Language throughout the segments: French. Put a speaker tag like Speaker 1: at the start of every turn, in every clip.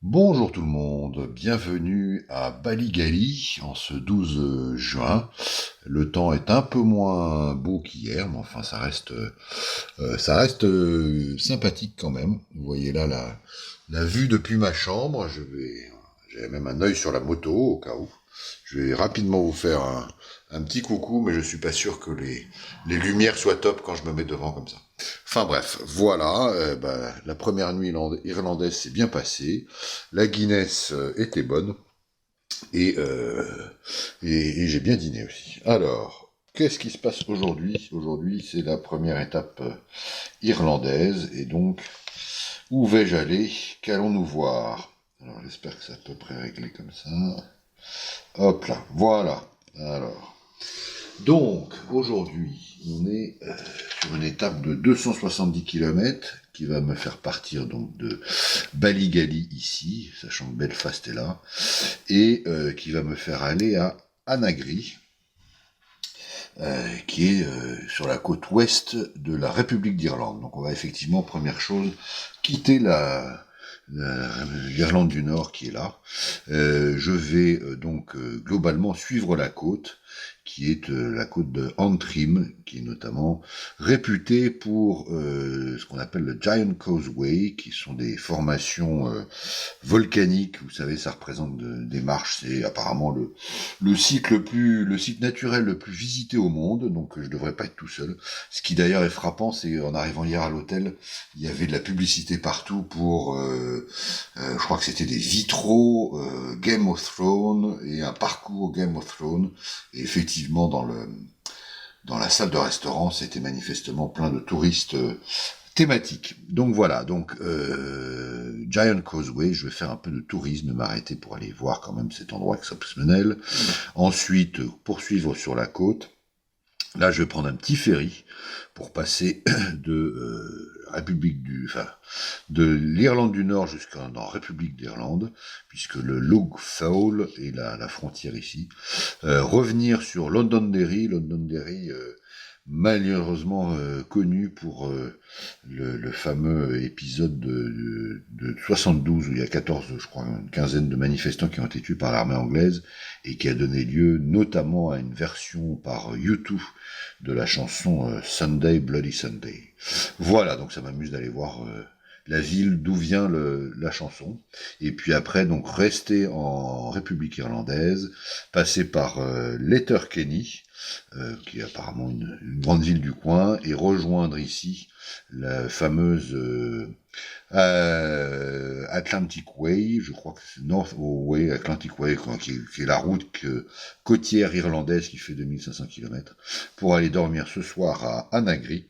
Speaker 1: Bonjour tout le monde, bienvenue à Baligali en ce 12 juin. Le temps est un peu moins beau qu'hier, mais enfin ça reste sympathique quand même. Vous voyez là la vue depuis ma chambre. J'ai même un œil sur la moto au cas où. Je vais rapidement vous faire un petit coucou, mais je suis pas sûr que les lumières soient top quand je me mets devant comme ça. Enfin bref, voilà, la première nuit irlandaise s'est bien passée, la Guinness était bonne, et, euh, et j'ai bien dîné aussi. Alors, qu'est-ce qui se passe aujourd'hui? Aujourd'hui, c'est la première étape irlandaise, et donc, où vais-je aller? Qu'allons-nous voir? Alors, j'espère que c'est à peu près réglé comme ça. Hop là, voilà. Alors, donc, aujourd'hui, on est sur une étape de 270 km qui va me faire partir donc de Baligali ici, sachant que Belfast est là, et qui va me faire aller à Anagri, qui est sur la côte ouest de la République d'Irlande. Donc on va effectivement, première chose, quitter l'Irlande du Nord qui est là. Je vais donc globalement suivre la côte, qui est la côte de Antrim, qui est notamment réputée pour ce qu'on appelle le Giant Causeway, qui sont des formations volcaniques. Vous savez, ça représente des marches. C'est apparemment le site naturel le plus visité au monde. Donc je devrais pas être tout seul. Ce qui d'ailleurs est frappant, c'est en arrivant hier à l'hôtel, il y avait de la publicité partout pour je crois que c'était des vitraux Game of Thrones et un parcours Game of Thrones. Et effectivement, dans la salle de restaurant, c'était manifestement plein de touristes thématiques. Donc voilà, donc Giant Causeway, je vais faire un peu de tourisme, m'arrêter pour aller voir quand même cet endroit exceptionnel. Ensuite, poursuivre sur la côte. Là, je vais prendre un petit ferry pour passer de l'Irlande du Nord jusqu'en République d'Irlande, puisque le Lough Fowl est la frontière ici. Revenir sur Londonderry, malheureusement connu pour le fameux épisode de 72 où il y a 14, je crois, une quinzaine de manifestants qui ont été tués par l'armée anglaise et qui a donné lieu notamment à une version par U2 de la chanson Sunday Bloody Sunday. Voilà, donc ça m'amuse d'aller voir la ville d'où vient la chanson, et puis après donc rester en République irlandaise, passer par Letterkenny, qui est apparemment une grande ville du coin, et rejoindre ici la fameuse Atlantic Way, je crois que c'est North Way, Atlantic Way, qui est la route côtière irlandaise qui fait 2500 km, pour aller dormir ce soir à Anagri,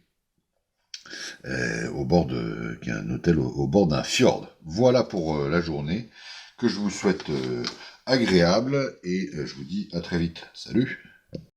Speaker 1: qui est un hôtel au bord d'un fjord. Voilà pour la journée, que je vous souhaite agréable, et je vous dis à très vite. Salut!